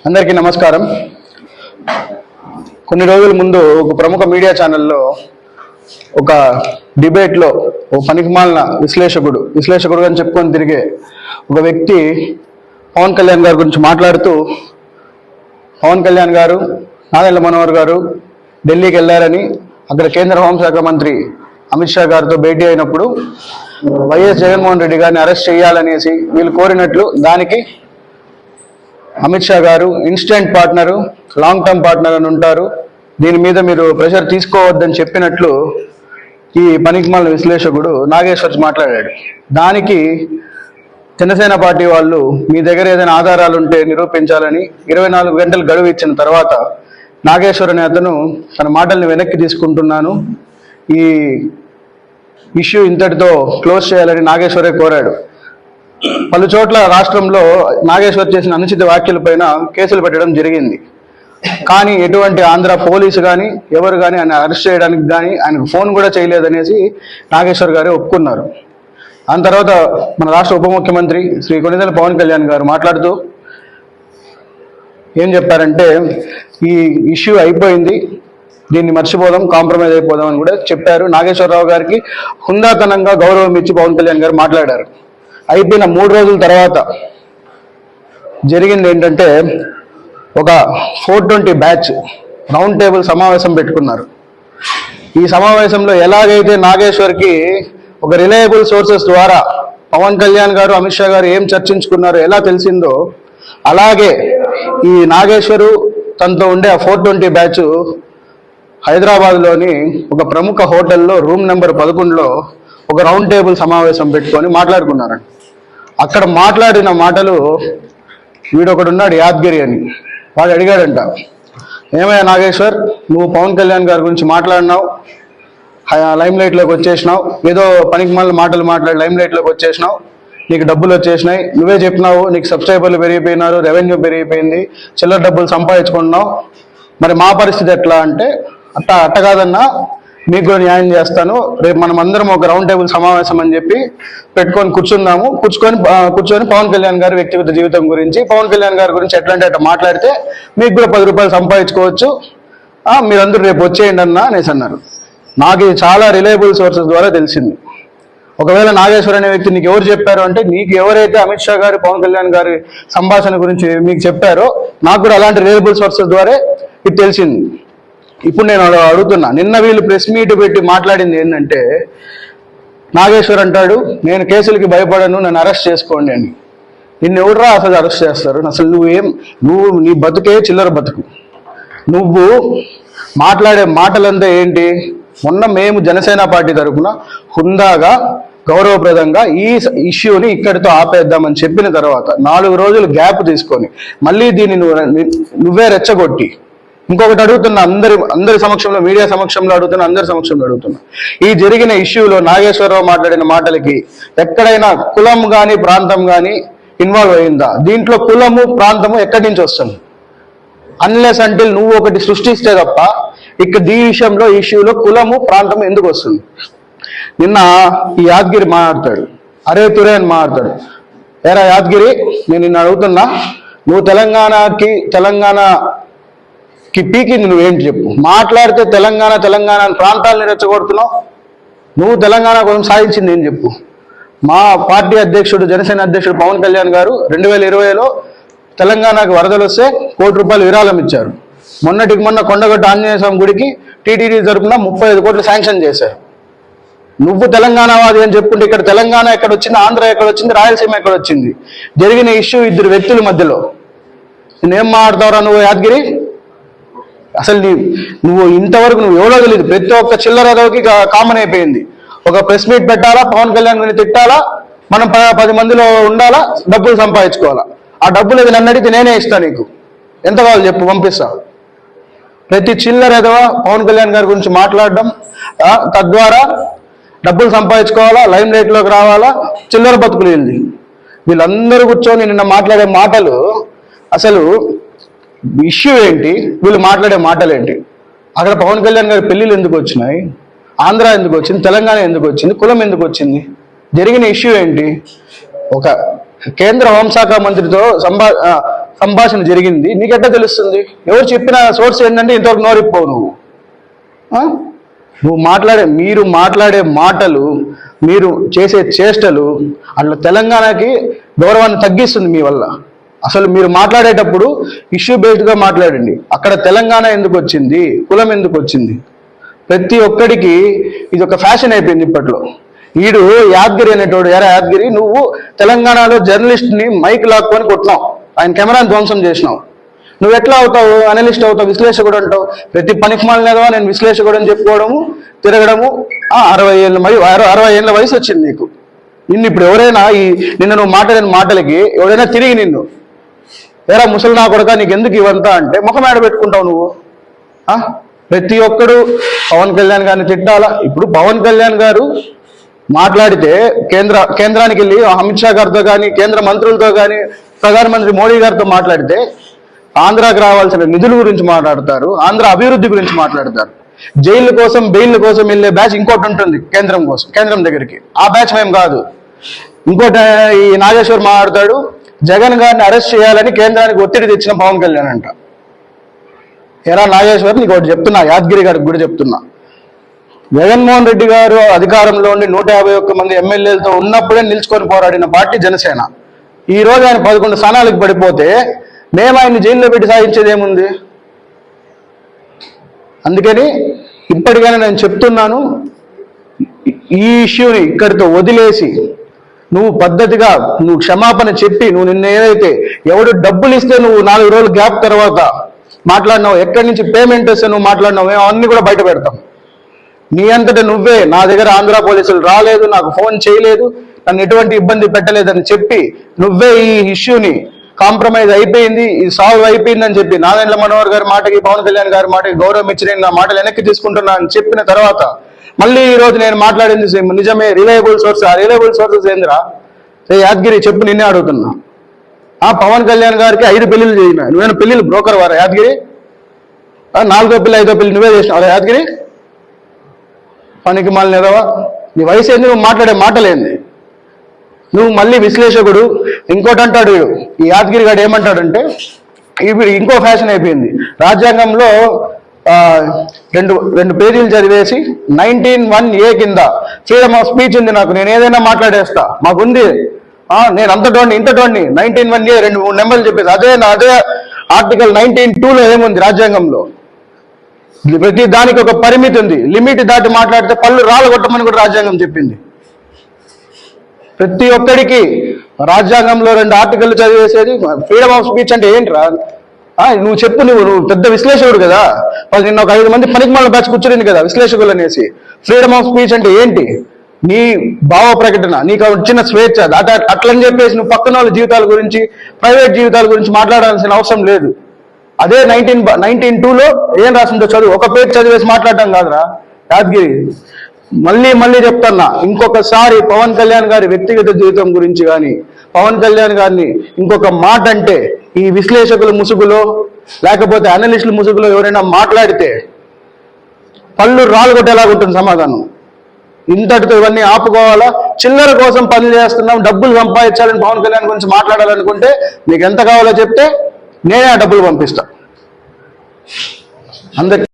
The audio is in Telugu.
అందరికీ నమస్కారం. కొన్ని రోజుల ముందు ఒక ప్రముఖ మీడియా ఛానల్లో ఒక డిబేట్లో ఒక పనికిమాలిన విశ్లేషకుడు అని చెప్పుకొని తిరిగే ఒక వ్యక్తి పవన్ కళ్యాణ్ గారి గురించి మాట్లాడుతూ, పవన్ కళ్యాణ్ గారు నాదెండ్ల మనోహర్ గారు ఢిల్లీకి వెళ్ళారని, అక్కడ కేంద్ర హోంశాఖ మంత్రి అమిత్ షా గారితో భేటీ అయినప్పుడు వైఎస్ జగన్మోహన్ రెడ్డి గారిని అరెస్ట్ చేయాలనేసి వీళ్ళు కోరినట్లు, దానికి అమిత్ షా గారు instant partner, long term partner అని ఉంటారు, దీని మీద మీరు ప్రెషర్ తీసుకోవద్దని చెప్పినట్లు ఈ పనికిమాలిన విశ్లేషకుడు నాగేశ్వర్ మాట్లాడాడు. దానికి జనసేన పార్టీ వాళ్ళు మీ దగ్గర ఏదైనా ఆధారాలు ఉంటే నిరూపించాలని 24 గంటలు గడువు ఇచ్చిన తర్వాత నాగేశ్వర్ అనే అతను తన మాటల్ని వెనక్కి తీసుకుంటున్నాను, ఈ ఇష్యూ ఇంతటితో క్లోజ్ చేయాలని నాగేశ్వరే కోరాడు. పలు చోట్ల రాష్ట్రంలో నాగేశ్వర్ చేసిన అనుచిత వ్యాఖ్యలపైన కేసులు పెట్టడం జరిగింది. కానీ ఎటువంటి ఆంధ్ర పోలీసు కానీ ఎవరు కానీ ఆయన అరెస్ట్ చేయడానికి కానీ ఆయనకు ఫోన్ కూడా చేయలేదనేసి నాగేశ్వర్ గారే ఒప్పుకున్నారు. దాని తర్వాత మన రాష్ట్ర ఉప ముఖ్యమంత్రి శ్రీ కొణిదెల పవన్ కళ్యాణ్ గారు మాట్లాడుతూ ఏం చెప్పారంటే, ఈ ఇష్యూ అయిపోయింది, దీన్ని మర్చిపోదాం, కాంప్రమైజ్ అయిపోదాం అని కూడా చెప్పారు. నాగేశ్వరరావు గారికి హుందాతనంగా గౌరవం ఇచ్చి పవన్ కళ్యాణ్ గారు మాట్లాడారు. అయిపోయిన 3 రోజుల తర్వాత జరిగింది ఏంటంటే, ఒక 420 బ్యాచ్ రౌండ్ టేబుల్ సమావేశం పెట్టుకున్నారు. ఈ సమావేశంలో ఎలాగైతే నాగేశ్వర్కి ఒక రిలయబుల్ సోర్సెస్ ద్వారా పవన్ కళ్యాణ్ గారు అమిత్ షా గారు ఏం చర్చించుకున్నారో ఎలా తెలిసిందో, అలాగే ఈ నాగేశ్వరు తనతో ఉండే ఆ 420 బ్యాచ్ హైదరాబాద్లోని ఒక ప్రముఖ హోటల్లో రూమ్ నెంబర్ 11లో ఒక రౌండ్ టేబుల్ సమావేశం పెట్టుకొని మాట్లాడుకున్నారంట. అక్కడ మాట్లాడిన మాటలు, వీడొకడున్నాడు యాద్గిరి అని, వాడు అడిగాడంట, ఏమయ్యా నాగేశ్వర్, నువ్వు పవన్ కళ్యాణ్ గారి గురించి మాట్లాడినావు, లైమ్ లైట్లోకి వచ్చేసినావు, ఏదో పనికిమాలిన మాటలు మాట్లాడి లైమ్ లైట్లోకి వచ్చేసినావు, నీకు డబ్బులు వచ్చేసినాయి, నువ్వే చెప్పినావు నీకు సబ్స్క్రైబర్లు పెరిగిపోయినారు, రెవెన్యూ పెరిగిపోయింది, చిల్లర డబ్బులు సంపాదించుకున్నావు, మరి మా పరిస్థితి ఎట్లా అంటే, అట్ట కాదన్నా, మీకు కూడా న్యాయం చేస్తాను, రేపు మనం అందరం ఒక రౌండ్ టేబుల్ సమావేశం అని చెప్పి పెట్టుకొని కూర్చొని పవన్ కళ్యాణ్ గారి వ్యక్తిగత జీవితం గురించి, పవన్ కళ్యాణ్ గారి గురించి ఎట్లంటే అట్లా మాట్లాడితే మీకు కూడా 10 రూపాయలు సంపాదించుకోవచ్చు, మీరందరూ రేపు వచ్చేయండి అనేసి అన్నారు. నాకు ఇది చాలా రిలయబుల్ సోర్సెస్ ద్వారా తెలిసింది. ఒకవేళ నాగేశ్వర్ అనే వ్యక్తి నీకు ఎవరు చెప్పారు అంటే, నీకు ఎవరైతే అమిత్ షా గారు పవన్ కళ్యాణ్ గారి సంభాషణ గురించి మీకు చెప్పారో నాకు కూడా అలాంటి రిలయబుల్ సోర్సెస్ ద్వారా ఇది తెలిసింది. ఇప్పుడు నేను అడుగుతున్నా, నిన్న వీళ్ళు ప్రెస్ మీట్ పెట్టి మాట్లాడింది ఏంటంటే, నాగేశ్వర్ అంటాడు నేను కేసులకి భయపడను, నన్ను అరెస్ట్ చేసుకోండి అని. నిన్ను ఎవరురా అసలు అరెస్ట్ చేస్తారు? అసలు నువ్వు నీ బతుకే చిల్లర బతుకు. నువ్వు మాట్లాడే మాటలంతా ఏంటి? మొన్న మేము జనసేన పార్టీ తరఫున హుందాగా గౌరవప్రదంగా ఈ ఇష్యూని ఇక్కడితో ఆపేద్దామని చెప్పిన తర్వాత 4 రోజులు గ్యాప్ తీసుకొని మళ్ళీ దీన్ని నువ్వే రెచ్చగొట్టి, ఇంకొకటి అడుగుతున్నా, అందరి సమక్షంలో, మీడియా సమక్షంలో అడుగుతున్నా, అందరి సమక్షంలో అడుగుతున్నా, ఈ జరిగిన ఇష్యూలో నాగేశ్వరరావు మాట్లాడిన మాటలకి ఎక్కడైనా కులం కానీ ప్రాంతం కానీ ఇన్వాల్వ్ అయిందా? దీంట్లో కులము ప్రాంతము ఎక్కడి నుంచి వస్తుంది? అన్లెస్ అంటిల్ నువ్వు ఒకటి సృష్టిస్తే తప్ప ఇక్కడ ఈ విషయంలో ఇష్యూలో కులము ప్రాంతము ఎందుకు వస్తుంది? నిన్న ఈ యాద్గిరి మాట్లాడతాడు, అరే తురే అని మాట్లాడతాడు. ఏరా యాద్గిరి, నేను నిన్ను అడుగుతున్నా, నువ్వు తెలంగాణకి పీకింది నువ్వేంటి చెప్పు. మాట్లాడితే తెలంగాణ అని ప్రాంతాలని రెచ్చగొడుతున్నావు. నువ్వు తెలంగాణ కోసం సాధించింది ఏం చెప్పు. మా పార్టీ అధ్యక్షుడు, జనసేన అధ్యక్షుడు పవన్ కళ్యాణ్ గారు 2020లో తెలంగాణకు వరదలు వస్తే ₹1 కోటి విరాళం ఇచ్చారు. మొన్నటికి మొన్న కొండగట్టు ఆంజనేయ స్వామి గుడికి టీటీడీ తరపున 35 కోట్లు శాంక్షన్ చేశారు. నువ్వు తెలంగాణవాది అని చెప్పుకుంటే ఇక్కడ తెలంగాణ ఎక్కడొచ్చింది, ఆంధ్ర ఎక్కడొచ్చింది, రాయలసీమ ఎక్కడొచ్చింది? జరిగిన ఇష్యూ 2 వ్యక్తుల మధ్యలో. నేనేం మాట్లాడతావురా నువ్వు యాద్గిరి? అసలు నువ్వు ఇంతవరకు నువ్వు ఎవరో తెలియదు. ప్రతి ఒక్క చిల్లర ఎదవకి కామన్ అయిపోయింది. ఒక ప్రెస్ మీట్ పెట్టాలా, పవన్ కళ్యాణ్ గురించి తిట్టాలా, మనం 10 మందిలో ఉండాలా, డబ్బులు సంపాదించుకోవాలా. ఆ డబ్బులు అది నన్ను అడిగితే నేనే ఇస్తా, నీకు ఎంత కావాలి చెప్పు, పంపిస్తా. ప్రతి చిల్లర ఎదవ పవన్ కళ్యాణ్ గారి గురించి మాట్లాడడం, తద్వారా డబ్బులు సంపాదించుకోవాలా, లైమ్ లైట్లోకి రావాలా, చిల్లర బతుకులు వెళ్ళి వీళ్ళందరూ కూర్చొని నిన్న మాట్లాడే మాటలు, అసలు ఇష్యూ ఏంటి, వీళ్ళు మాట్లాడే మాటలు ఏంటి? అక్కడ పవన్ కళ్యాణ్ గారి పెళ్ళిళ్ళు ఎందుకు వచ్చినాయి, ఆంధ్ర ఎందుకు వచ్చింది, తెలంగాణ ఎందుకు వచ్చింది, కులం ఎందుకు వచ్చింది, జరిగిన ఇష్యూ ఏంటి? ఒక కేంద్ర హోంశాఖ మంత్రితో సంభాషణ జరిగింది నీకెట్లా తెలుస్తుంది? ఎవరు చెప్పిన సోర్స్ ఏంటంటే ఇంతవరకు నోరిపోవు నువ్వు. మీరు మాట్లాడే మాటలు, మీరు చేసే చేష్టలు అట్లా తెలంగాణకి గౌరవాన్ని తగ్గిస్తుంది మీ వల్ల. అసలు మీరు మాట్లాడేటప్పుడు ఇష్యూ బేస్డ్గా మాట్లాడండి. అక్కడ తెలంగాణ ఎందుకు వచ్చింది, కులం ఎందుకు వచ్చింది, ప్రతి ఒక్కడికి ఇది ఒక ఫ్యాషన్ అయిపోయింది ఇప్పట్లో. ఈడు యాద్గిరి అనేటోడు, ఎరా యాద్గిరి నువ్వు తెలంగాణలో జర్నలిస్ట్ని మైక్ లాక్కొని కొట్టినావు, ఆయన కెమెరాని ధ్వంసం చేసినావు. నువ్వు ఎట్లా అవుతావు? అనలిస్ట్ అవుతావు, విశ్లేషకుడు అంటావు. ప్రతి పనికిమాలినదో నేను విశ్లేషకుడు అని చెప్పుకోవడము, తిరగడము. 60 ఏళ్ళ వయసు వచ్చింది నీకు. ఇప్పుడు ఎవరైనా నిన్న నువ్వు మాట్లాడిన మాటలకి ఎవరైనా తిరిగి నిన్ను ఎరా ముసలి నా కొడుక నీకు ఎందుకు ఇవంతా అంటే ముఖం ఆడ పెట్టుకుంటావు నువ్వు. ప్రతి ఒక్కడు పవన్ కళ్యాణ్ గారిని తిట్టాలా? ఇప్పుడు పవన్ కళ్యాణ్ గారు మాట్లాడితే కేంద్రానికి వెళ్ళి అమిత్ షా గారితో కానీ, కేంద్ర మంత్రులతో కానీ, ప్రధానమంత్రి మోడీ గారితో మాట్లాడితే ఆంధ్రాకి రావాల్సిన నిధుల గురించి మాట్లాడతారు, ఆంధ్ర అభివృద్ధి గురించి మాట్లాడతారు. జైళ్ళ కోసం, బెయిల్ కోసం వెళ్ళే బ్యాచ్ ఇంకోటి ఉంటుంది కేంద్రం దగ్గరికి. ఆ బ్యాచ్ మేము కాదు. ఇంకోటి ఈ నాగేశ్వర్ మాట్లాడతాడు, జగన్ గారిని అరెస్ట్ చేయాలని కేంద్రానికి ఒత్తిడి తెచ్చిన పవన్ కళ్యాణ్ అంట. ఎరా నాగేశ్వర్, నీకు ఒకటి చెప్తున్నా, యాదగిరి గారికి కూడా చెప్తున్నా. జగన్మోహన్ రెడ్డి గారు అధికారంలో ఉండి 151 మంది ఎమ్మెల్యేలతో ఉన్నప్పుడే నిల్చుకొని పోరాడిన పార్టీ జనసేన. ఈ రోజు ఆయన 11 స్థానాలకు పడిపోతే మేము ఆయన్ని జైల్లో పెట్టి సాధించేది ఏముంది? అందుకని ఇప్పటికైనా నేను చెప్తున్నాను, ఈ ఇష్యూని ఇక్కడితో వదిలేసి నువ్వు పద్ధతిగా నువ్వు క్షమాపణ చెప్పి, నువ్వు నిన్న ఏదైతే ఎవడు డబ్బులు ఇస్తే నువ్వు 4 రోజులు గ్యాప్ తర్వాత మాట్లాడినావు, ఎక్కడి నుంచి పేమెంట్ వస్తే నువ్వు మాట్లాడినావు, మేము అన్ని కూడా బయట పెడతాం. నీ అంతటా నువ్వే నా దగ్గర ఆంధ్ర పోలీసులు రాలేదు, నాకు ఫోన్ చేయలేదు, నన్ను ఎటువంటి ఇబ్బంది పెట్టలేదని చెప్పి నువ్వే ఈ ఇష్యూని కాంప్రమైజ్ అయిపోయింది, ఇది సాల్వ్ అయిపోయిందని చెప్పి నాదెండ్ల మనోహర్ గారి మాటకి, పవన్ కళ్యాణ్ గారి మాటకి గౌరవం ఇచ్చి నేను నా మాటలు వెనక్కి తీసుకుంటున్నా అని చెప్పిన తర్వాత మళ్ళీ ఈ రోజు నేను మాట్లాడింది నిజమే, రిలయబుల్ సోర్స్. ఆ రిలయబుల్ సోర్సెస్ ఏందిరా? యాదగిరి చెప్పు, నిన్నే అడుగుతున్నా. పవన్ కళ్యాణ్ గారికి 5 పెళ్లిళ్ళు చేయినా, నువ్వేనా పెళ్లిళ్ళు బ్రోకర్ వారా యాదగిరి? 4వ పెళ్లి 5వ పెళ్లి నువ్వే చేసినావు యాదగిరి? పనికి మాలిన ఎదవా, నీ వయసు ఏంది, నువ్వు మాట్లాడే మాటలేంది? నువ్వు మళ్ళీ విశ్లేషకుడు. ఇంకోటి అంటాడు ఈ యాదగిరి గారు, ఏమంటాడంటే ఇప్పుడు ఇంకో ఫ్యాషన్ అయిపోయింది. రాజ్యాంగంలో 2 పేజీలు చదివేసి 19(1)(a) కింద ఫ్రీడమ్ ఆఫ్ స్పీచ్ ఉంది, నాకు నేను ఏదైనా మాట్లాడేస్తా, మాకుంది, నేను అంతటోడిని ఇంతటోడిని, 19(1)(a) 2-3 నెంబర్లు చెప్పేది. అదే ఆర్టికల్ 19(2)లో ఏముంది రాజ్యాంగంలో? ప్రతి దానికి ఒక పరిమితి ఉంది, లిమిట్ దాటి మాట్లాడితే పళ్ళు రాలగొట్టమని కూడా రాజ్యాంగం చెప్పింది. ప్రతి ఒక్కడికి రాజ్యాంగంలో 2 ఆర్టికల్ చదివేసేది. ఫ్రీడమ్ ఆఫ్ స్పీచ్ అంటే ఏంట్రా? నువ్వు చెప్పు, నువ్వు పెద్ద విశ్లేషకుడు కదా, నిన్న ఒక 5 మంది పనికిమాలిన బ్యాచ్ కూర్చుంది కదా విశ్లేషకులు అనేసి. ఫ్రీడమ్ ఆఫ్ స్పీచ్ అంటే ఏంటి? నీ భావ ప్రకటన, నీకు వచ్చిన స్వేచ్ఛ. అట్లని చెప్పేసి నువ్వు పక్కన వాళ్ళ జీవితాల గురించి, ప్రైవేట్ జీవితాల గురించి మాట్లాడాల్సిన అవసరం లేదు. అదే 19(2)లో ఏం రాసిందో చదువు, ఒక పేజ్ చదివేసి మాట్లాడటం కాదురా యాదగిరి. మళ్ళీ చెప్తున్నా, ఇంకొకసారి పవన్ కళ్యాణ్ గారి వ్యక్తిగత జీవితం గురించి కానీ, పవన్ కళ్యాణ్ గారిని ఇంకొక మాట అంటే, ఈ విశ్లేషకుల ముసుగులో లేకపోతే అనలిస్టుల ముసుగులో ఎవరైనా మాట్లాడితే పళ్ళు రాలుగొట్టేలాగుంటుంది సమాధానం. ఇంతటితో ఇవన్నీ ఆపుకోవాలా? చిల్లర కోసం పనులు చేస్తున్నాం, డబ్బులు సంపాదించాలని పవన్ కళ్యాణ్ గురించి మాట్లాడాలనుకుంటే మీకు ఎంత కావాలో చెప్తే నేనే ఆ డబ్బులు పంపిస్తా అందరికి.